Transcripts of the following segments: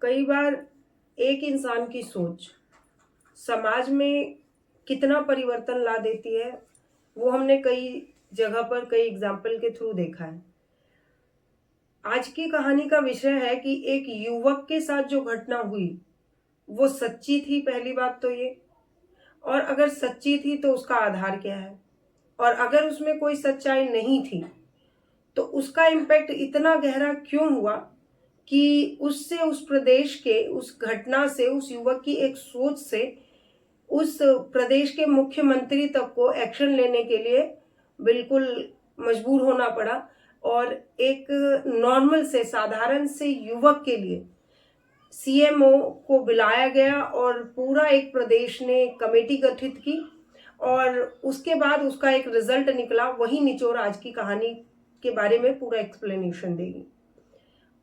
कई बार एक इंसान की सोच समाज में कितना परिवर्तन ला देती है, वो हमने कई जगह पर कई एग्जाम्पल के थ्रू देखा है। आज की कहानी का विषय है कि एक युवक के साथ जो घटना हुई वो सच्ची थी, पहली बात तो ये। और अगर सच्ची थी तो उसका आधार क्या है, और अगर उसमें कोई सच्चाई नहीं थी तो उसका इम्पैक्ट इतना गहरा क्यों हुआ कि उससे, उस प्रदेश के उस घटना से, उस युवक की एक सोच से उस प्रदेश के मुख्यमंत्री तक को एक्शन लेने के लिए बिल्कुल मजबूर होना पड़ा। और एक नॉर्मल से, साधारण से युवक के लिए सीएमओ को बुलाया गया और पूरा एक प्रदेश ने कमेटी गठित की और उसके बाद उसका एक रिजल्ट निकला। वही निचोड़ आज की कहानी के बारे में पूरा एक्सप्लेनेशन देगी।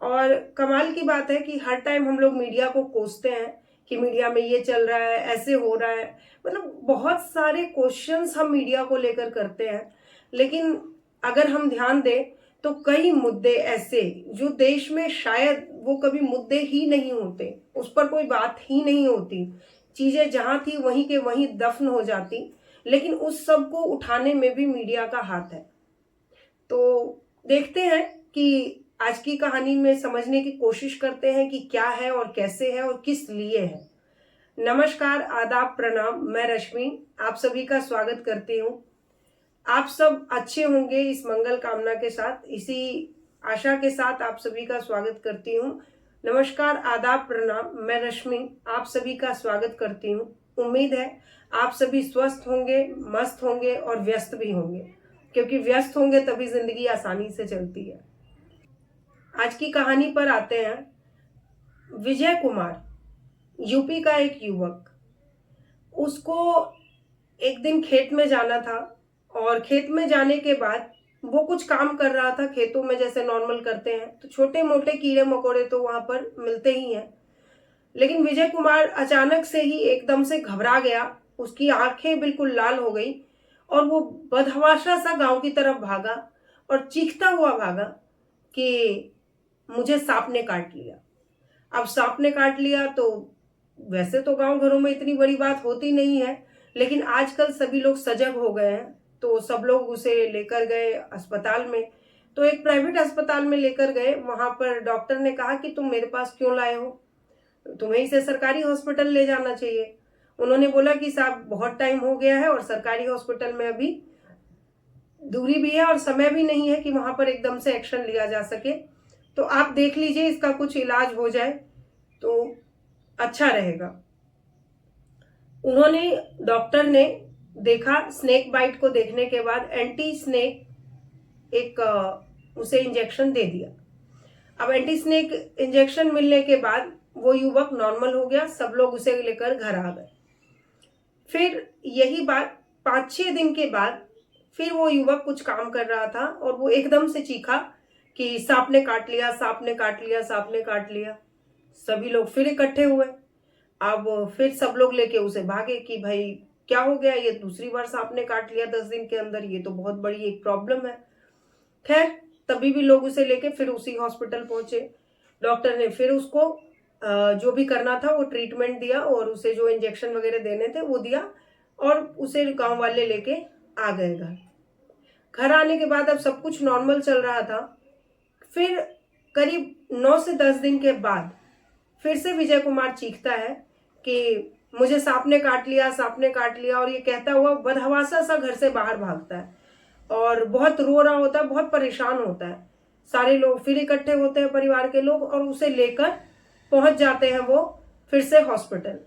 और कमाल की बात है कि हर टाइम हम लोग मीडिया को कोसते हैं कि मीडिया में ये चल रहा है, ऐसे हो रहा है, मतलब बहुत सारे क्वेश्चंस हम मीडिया को लेकर करते हैं। लेकिन अगर हम ध्यान दें तो कई मुद्दे ऐसे जो देश में शायद वो कभी मुद्दे ही नहीं होते, उस पर कोई बात ही नहीं होती, चीजें जहां थी वहीं के वहीं दफन हो जाती, लेकिन उस सब को उठाने में भी मीडिया का हाथ है। तो देखते हैं कि आज की कहानी में समझने की कोशिश करते हैं कि क्या है और कैसे है और किस लिए है। नमस्कार, आदाब, प्रणाम। मैं रश्मि आप सभी का स्वागत करती हूँ। आप सब अच्छे होंगे इस मंगल कामना के साथ, इसी आशा के साथ आप सभी का स्वागत करती हूँ। नमस्कार, आदाब, प्रणाम। मैं रश्मि आप सभी का स्वागत करती हूँ। उम्मीद है आप सभी स्वस्थ होंगे, मस्त होंगे और व्यस्त भी होंगे, क्योंकि व्यस्त होंगे तभी जिंदगी आसानी से चलती है। आज की कहानी पर आते हैं। विजय कुमार, यूपी का एक युवक, उसको एक दिन खेत में जाना था और खेत में जाने के बाद वो कुछ काम कर रहा था खेतों में, जैसे नॉर्मल करते हैं, तो छोटे मोटे कीड़े मकोड़े तो वहां पर मिलते ही हैं। लेकिन विजय कुमार अचानक से ही एकदम से घबरा गया, उसकी आंखें बिल्कुल लाल हो गई और वो बदहवासा सा गांव की तरफ भागा और चीखता हुआ भागा कि मुझे सांप ने काट लिया। अब सांप ने काट लिया तो वैसे तो गांव घरों में इतनी बड़ी बात होती नहीं है, लेकिन आजकल सभी लोग सजग हो गए हैं, तो सब लोग उसे लेकर गए अस्पताल में। तो एक प्राइवेट अस्पताल में लेकर गए। वहां पर डॉक्टर ने कहा कि तुम मेरे पास क्यों लाए हो, तुम्हें इसे सरकारी हॉस्पिटल ले जाना चाहिए। उन्होंने बोला कि साहब बहुत टाइम हो गया है और सरकारी हॉस्पिटल में अभी दूरी भी है और समय भी नहीं है कि वहां पर एकदम से एक्शन लिया जा सके, तो आप देख लीजिए इसका कुछ इलाज हो जाए तो अच्छा रहेगा। उन्होंने, डॉक्टर ने देखा, स्नेक बाइट को देखने के बाद एंटी स्नेक एक उसे इंजेक्शन दे दिया। अब एंटी स्नेक इंजेक्शन मिलने के बाद वो युवक नॉर्मल हो गया, सब लोग उसे लेकर घर आ गए। फिर यही बात 5-6 दिन के बाद फिर वो युवक कुछ काम कर रहा था और वो एकदम से चीखा कि सांप ने काट लिया, सांप ने काट लिया, सांप ने काट लिया। सभी लोग फिर इकट्ठे हुए। अब फिर सब लोग लेके उसे भागे कि भाई क्या हो गया, ये दूसरी बार सांप ने काट लिया 10 दिन के अंदर, ये तो बहुत बड़ी एक प्रॉब्लम है। खैर, तभी भी लोग उसे लेके फिर उसी हॉस्पिटल पहुंचे। डॉक्टर ने फिर उसको जो भी करना था वो ट्रीटमेंट दिया और उसे जो इंजेक्शन वगैरह देने थे वो दिया और उसे गांव वाले लेके आ गए घर। घर आने के बाद अब सब कुछ नॉर्मल चल रहा था। फिर करीब 9 से 10 दिन के बाद फिर से विजय कुमार चीखता है कि मुझे सांप ने काट लिया, सांप ने काट लिया, और ये कहता हुआ बदहवासा सा घर से बाहर भागता है और बहुत रो रहा होता है, बहुत परेशान होता है। सारे लोग फिर इकट्ठे होते हैं, परिवार के लोग, और उसे लेकर पहुंच जाते हैं वो फिर से हॉस्पिटल।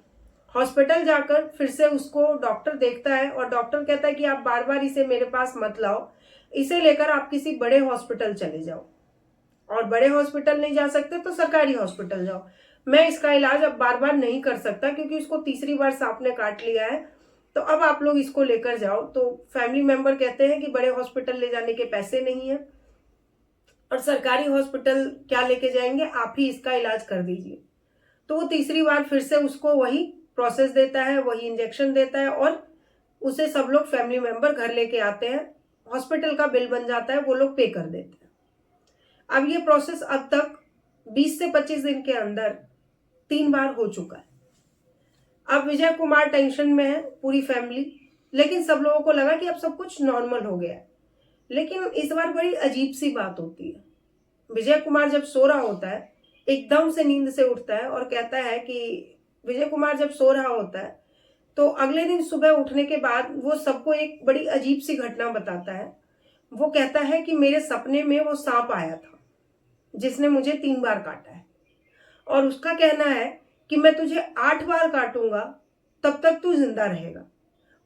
हॉस्पिटल जाकर फिर से उसको डॉक्टर देखता है और डॉक्टर कहता है कि आप बार बार इसे मेरे पास मत लाओ, इसे लेकर आप किसी बड़े हॉस्पिटल चले जाओ, और बड़े हॉस्पिटल नहीं जा सकते तो सरकारी हॉस्पिटल जाओ। मैं इसका इलाज अब बार बार नहीं कर सकता क्योंकि इसको तीसरी बार सांप ने काट लिया है, तो अब आप लोग इसको लेकर जाओ। तो फैमिली मेंबर कहते हैं कि बड़े हॉस्पिटल ले जाने के पैसे नहीं है और सरकारी हॉस्पिटल क्या लेके जाएंगे, आप ही इसका इलाज कर दीजिए। तो वो तीसरी बार फिर से उसको वही प्रोसेस देता है, वही इंजेक्शन देता है और उसे सब लोग फैमिली मेंबर घर लेके आते हैं। हॉस्पिटल का बिल बन जाता है, वो लोग पे कर देते हैं। अब ये प्रोसेस अब तक 20 से 25 दिन के अंदर 3 बार हो चुका है। अब विजय कुमार टेंशन में है, पूरी फैमिली, लेकिन सब लोगों को लगा कि अब सब कुछ नॉर्मल हो गया है। लेकिन इस बार बड़ी अजीब सी बात होती है। विजय कुमार जब सो रहा होता है, एकदम से नींद से उठता है और कहता है कि विजय कुमार जब सो रहा होता है तो अगले दिन सुबह उठने के बाद वो सबको एक बड़ी अजीब सी घटना बताता है। वो कहता है कि मेरे सपने में वो सांप आया था जिसने मुझे 3 बार काटा है, और उसका कहना है कि मैं तुझे 8 बार काटूंगा तब तक तू जिंदा रहेगा,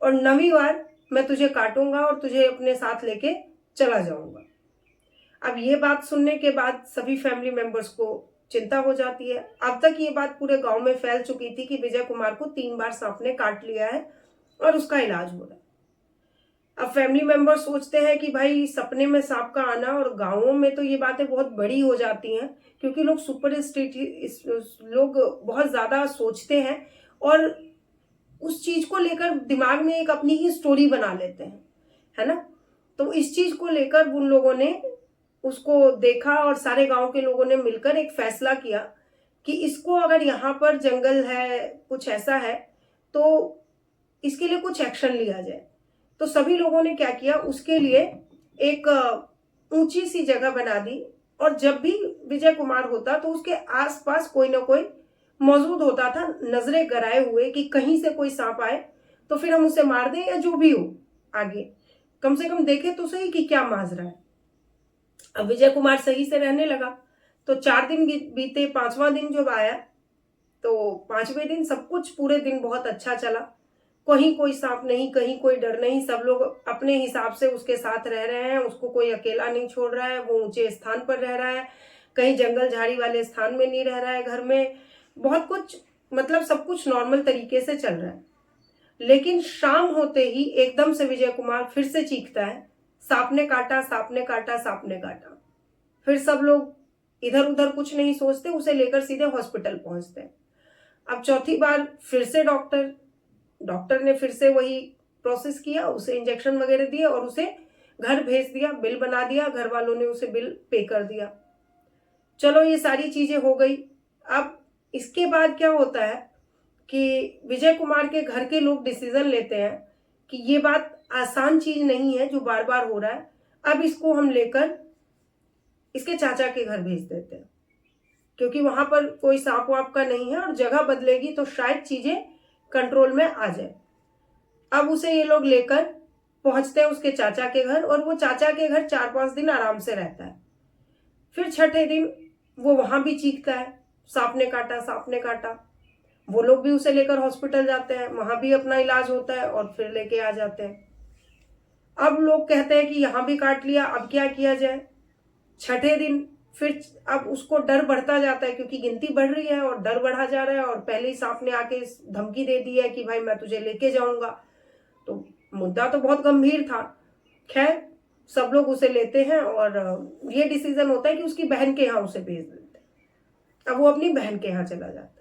और 9वीं बार मैं तुझे काटूंगा और तुझे अपने साथ लेके चला जाऊंगा। अब ये बात सुनने के बाद सभी फैमिली मेंबर्स को चिंता हो जाती है। अब तक ये बात पूरे गांव में फैल चुकी थी कि विजय कुमार को 3 बार सांप ने काट लिया है और उसका इलाज हो रहा है। अब फैमिली मेंबर सोचते हैं कि भाई सपने में सांप का आना, और गांवों में तो ये बातें बहुत बड़ी हो जाती हैं क्योंकि लोग लोग बहुत ज्यादा सोचते हैं और उस चीज को लेकर दिमाग में एक अपनी ही स्टोरी बना लेते हैं, है ना। तो इस चीज को लेकर उन लोगों ने उसको देखा और सारे गांव के लोगों ने मिलकर एक फैसला किया कि इसको, अगर यहाँ पर जंगल है, कुछ ऐसा है, तो इसके लिए कुछ एक्शन लिया जाए। तो सभी लोगों ने क्या किया, उसके लिए एक ऊंची सी जगह बना दी, और जब भी विजय कुमार होता तो उसके आसपास कोई ना कोई मौजूद होता था, नजरें गराए हुए कि कहीं से कोई सांप आए तो फिर हम उसे मार दें, या जो भी हो आगे कम से कम देखे तो सही कि क्या माजरा है। अब विजय कुमार सही से रहने लगा, तो 4 दिन बीते, 5वां दिन जब आया तो 5वें दिन सब कुछ पूरे दिन बहुत अच्छा चला। कहीं कोई सांप नहीं, कहीं कोई डर नहीं, सब लोग अपने हिसाब से उसके साथ रह रहे हैं, उसको कोई अकेला नहीं छोड़ रहा है, वो ऊंचे स्थान पर रह रहा है, कहीं जंगल झाड़ी वाले स्थान में नहीं रह रहा है, घर में बहुत कुछ, मतलब सब कुछ नॉर्मल तरीके से चल रहा है। लेकिन शाम होते ही एकदम से विजय कुमार फिर से चीखता है, सांप ने काटा, सांप ने काटा, सांप ने काटा। फिर सब लोग इधर उधर कुछ नहीं सोचते, उसे लेकर सीधे हॉस्पिटल पहुंचते हैं। अब चौथी बार फिर से डॉक्टर ने फिर से वही प्रोसेस किया, उसे इंजेक्शन वगैरह दिए और उसे घर भेज दिया, बिल बना दिया, घर वालों ने उसे बिल पे कर दिया। चलो ये सारी चीजें हो गई। अब इसके बाद क्या होता है कि विजय कुमार के घर के लोग डिसीजन लेते हैं कि ये बात आसान चीज नहीं है जो बार बार हो रहा है, अब इसको हम लेकर इसके चाचा के घर भेज देते हैं, क्योंकि वहां पर कोई सांप वाप का नहीं है और जगह बदलेगी तो शायद चीजें कंट्रोल में आ जाए। अब उसे ये लोग लेकर पहुंचते हैं उसके चाचा के घर, और वो चाचा के घर 4-5 दिन आराम से रहता है। फिर छठे दिन वो वहां भी चीखता है, सांप ने काटा, सांप ने काटा। वो लोग भी उसे लेकर हॉस्पिटल जाते हैं, वहां भी अपना इलाज होता है और फिर लेके आ जाते हैं। अब लोग कहते हैं कि यहां भी काट लिया, अब क्या किया जाए। छठे दिन फिर अब उसको डर बढ़ता जाता है क्योंकि गिनती बढ़ रही है और डर बढ़ा जा रहा है, और पहले ही सांप ने आके धमकी दे दी है कि भाई मैं तुझे लेके जाऊंगा। तो मुद्दा तो बहुत गंभीर था। खैर सब लोग उसे लेते हैं और ये डिसीजन होता है कि उसकी बहन के यहाँ उसे भेज देते हैं। अब वो अपनी बहन के यहाँ चला जाता है।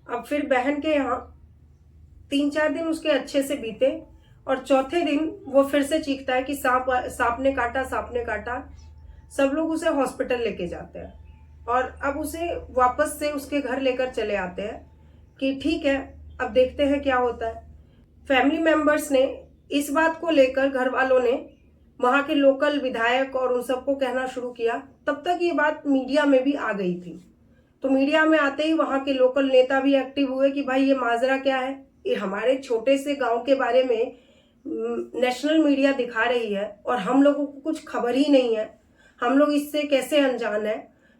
अब फिर बहन के यहाँ 3-4 दिन उसके अच्छे से बीते, और चौथे दिन वो फिर से चीखता है कि सांप ने काटा, सांप ने काटा। सब लोग उसे हॉस्पिटल लेके जाते हैं और अब उसे वापस से उसके घर लेकर चले आते हैं कि ठीक है, अब देखते हैं क्या होता है। फैमिली मेंबर्स ने इस बात को लेकर, घर वालों ने वहां के लोकल विधायक और उन सबको कहना शुरू किया। तब तक ये बात मीडिया में भी आ गई थी, तो मीडिया में आते ही वहां के लोकल नेता भी एक्टिव हुए कि भाई ये माजरा क्या है, ये हमारे छोटे से गांव के बारे में नेशनल मीडिया दिखा रही है और हम लोगों को कुछ खबर ही नहीं है, हम लोग इससे कैसे अनजान है।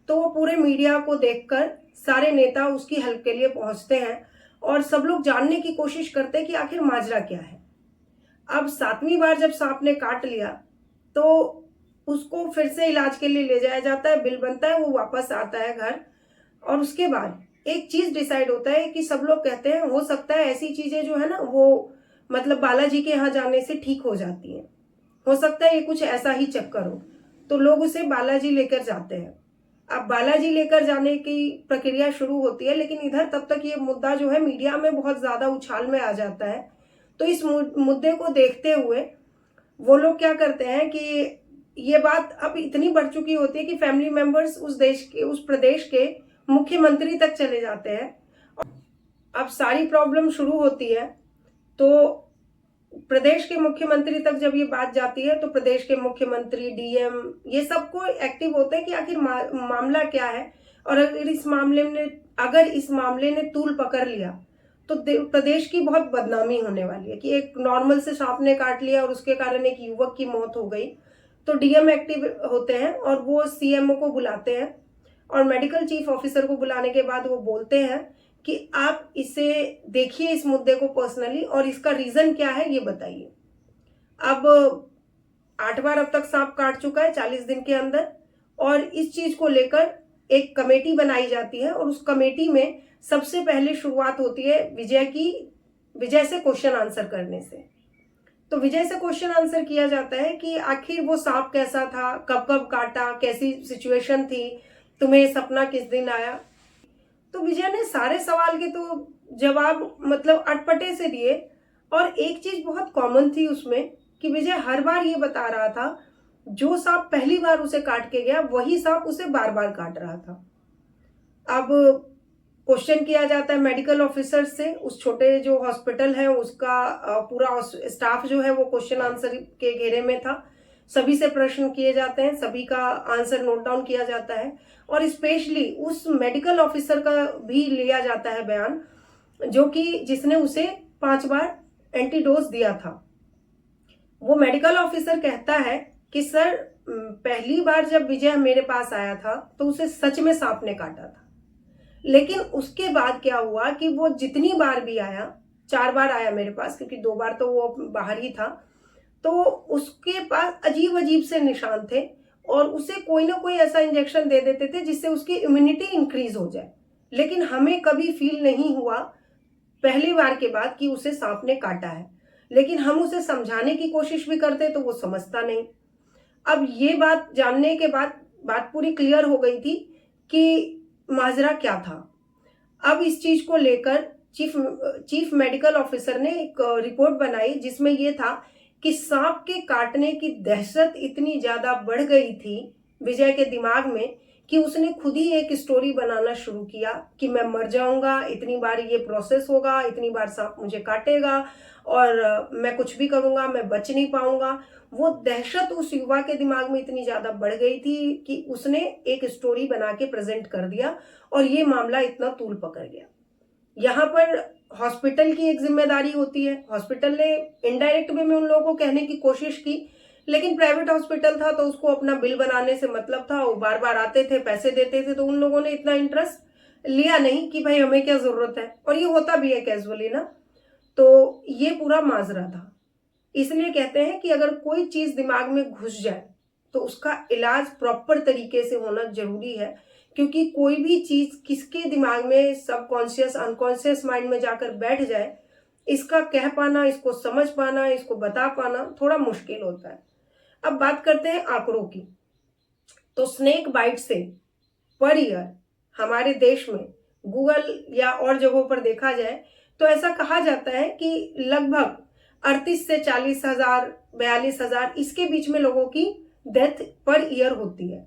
तो वो पूरे मीडिया को देखकर सारे नेता उसकी हेल्प के लिए पहुंचते हैं और सब लोग जानने की कोशिश करते हैं कि आखिर माजरा क्या है। अब 7वीं बार जब सांप ने काट लिया तो उसको फिर से इलाज के लिए ले जाया जाता है, बिल बनता है, वो वापस आता है घर। और उसके बाद एक चीज डिसाइड होता है कि सब लोग कहते हैं हो सकता है ऐसी चीजें जो है ना वो मतलब बालाजी के यहाँ जाने से ठीक हो जाती हैं, हो सकता है ये कुछ ऐसा ही चक्कर हो। तो लोग उसे बालाजी लेकर जाते हैं। अब बालाजी लेकर जाने की प्रक्रिया शुरू होती है, लेकिन इधर तब तक ये मुद्दा जो है मीडिया में बहुत ज्यादा उछाल में आ जाता है। तो इस मुद्दे को देखते हुए वो लोग क्या करते हैं कि ये बात अब इतनी बढ़ चुकी होती है कि फैमिली मेंबर्स उस प्रदेश के मुख्यमंत्री तक चले जाते हैं। अब सारी प्रॉब्लम शुरू होती है तो प्रदेश के मुख्यमंत्री तक जब ये बात जाती है तो प्रदेश के मुख्यमंत्री, डीएम, ये सबको एक्टिव होते हैं कि आखिर मामला क्या है। और अगर इस मामले ने तूल पकड़ लिया तो प्रदेश की बहुत बदनामी होने वाली है कि एक नॉर्मल से सांप ने काट लिया और उसके कारण एक युवक की मौत हो गई। तो डीएम एक्टिव होते हैं और वो सीएमओ को बुलाते हैं और मेडिकल चीफ ऑफिसर को बुलाने के बाद वो बोलते हैं कि आप इसे देखिए, इस मुद्दे को पर्सनली, और इसका रीजन क्या है ये बताइए। अब 8 बार अब तक सांप काट चुका है 40 दिन के अंदर, और इस चीज को लेकर एक कमेटी बनाई जाती है और उस कमेटी में सबसे पहले शुरुआत होती है विजय से क्वेश्चन आंसर करने से। तो विजय से क्वेश्चन आंसर किया जाता है कि आखिर वो सांप कैसा था, कब कब काटा, कैसी सिचुएशन थी, तुम्हें सपना किस दिन आया। तो विजय ने सारे सवाल के तो जवाब मतलब अटपटे से दिए। और एक चीज बहुत कॉमन थी उसमें कि विजय हर बार ये बता रहा था जो सांप पहली बार उसे काट के गया वही सांप उसे बार बार काट रहा था। अब क्वेश्चन किया जाता है मेडिकल ऑफिसर से, उस छोटे जो हॉस्पिटल है उसका पूरा स्टाफ जो है वो क्वेश्चन आंसर के घेरे में था। सभी से प्रश्न किए जाते हैं, सभी का आंसर नोट डाउन किया जाता है और स्पेशली उस मेडिकल ऑफिसर का भी लिया जाता है बयान जो कि जिसने उसे 5 बार एंटीडोज दिया था। वो मेडिकल ऑफिसर कहता है कि सर, पहली बार जब विजय मेरे पास आया था तो उसे सच में सांप ने काटा था, लेकिन उसके बाद क्या हुआ कि वो जितनी बार भी आया, 4 बार आया मेरे पास क्योंकि 2 बार तो वो बाहर ही था, तो उसके पास अजीब अजीब से निशान थे और उसे कोई ना कोई ऐसा इंजेक्शन दे देते थे जिससे उसकी इम्यूनिटी इंक्रीज हो जाए। लेकिन हमें कभी फील नहीं हुआ पहली बार के बाद कि उसे सांप ने काटा है, लेकिन हम उसे समझाने की कोशिश भी करते तो वो समझता नहीं। अब ये बात जानने के बाद बात पूरी क्लियर हो गई थी कि माजरा क्या था। अब इस चीज को लेकर चीफ मेडिकल ऑफिसर ने एक रिपोर्ट बनाई जिसमें यह था कि सांप के काटने की दहशत इतनी ज्यादा बढ़ गई थी विजय के दिमाग में कि उसने खुद ही एक स्टोरी बनाना शुरू किया कि मैं मर जाऊंगा, इतनी बार ये प्रोसेस होगा, इतनी बार सांप मुझे काटेगा और मैं कुछ भी करूंगा मैं बच नहीं पाऊंगा। वो दहशत उस युवा के दिमाग में इतनी ज्यादा बढ़ गई थी कि उसने एक स्टोरी बना के प्रेजेंट कर दिया और ये मामला इतना तूल पकड़ गया। यहाँ पर हॉस्पिटल की एक जिम्मेदारी होती है। हॉस्पिटल ने इनडायरेक्ट वे में उन लोगों को कहने की कोशिश की, लेकिन प्राइवेट हॉस्पिटल था तो उसको अपना बिल बनाने से मतलब था, वो बार बार आते थे, पैसे देते थे, तो उन लोगों ने इतना इंटरेस्ट लिया नहीं कि भाई हमें क्या जरूरत है, और ये होता भी है कैजुअली ना। तो ये पूरा माजरा था। इसलिए कहते हैं कि अगर कोई चीज दिमाग में घुस जाए तो उसका इलाज प्रॉपर तरीके से होना जरूरी है, क्योंकि कोई भी चीज किसके दिमाग में सबकॉन्शियस अनकॉन्शियस माइंड में जाकर बैठ जाए, इसका कह पाना, इसको समझ पाना, इसको बता पाना थोड़ा मुश्किल होता है। अब बात करते हैं आंकड़ों की। तो स्नेक बाइट से पर ईयर हमारे देश में गूगल या और जगहों पर देखा जाए तो ऐसा कहा जाता है कि लगभग 38 से 40,000 42,000 इसके बीच में लोगों की डेथ पर ईयर होती है।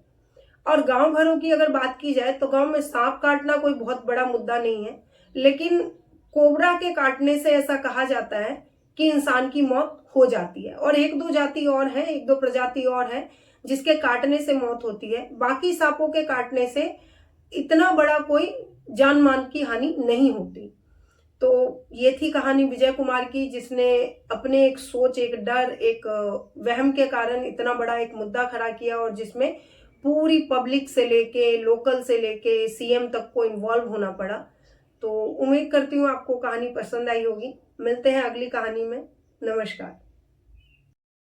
और गांव घरों की अगर बात की जाए तो गांव में सांप काटना कोई बहुत बड़ा मुद्दा नहीं है, लेकिन कोबरा के काटने से ऐसा कहा जाता है कि इंसान की मौत हो जाती है। और 1-2 जाति और है, 1-2 प्रजाति और है जिसके काटने से मौत होती है। बाकी सांपों के काटने से इतना बड़ा कोई जान मान की हानि नहीं होती। तो ये थी कहानी विजय कुमार की, जिसने अपने एक सोच, एक डर, एक वहम के कारण इतना बड़ा एक मुद्दा खड़ा किया और जिसमें पूरी पब्लिक से लेके, लोकल से लेके सीएम तक को इन्वॉल्व होना पड़ा। तो उम्मीद करती हूँ आपको कहानी पसंद आई होगी। मिलते हैं अगली कहानी में। नमस्कार।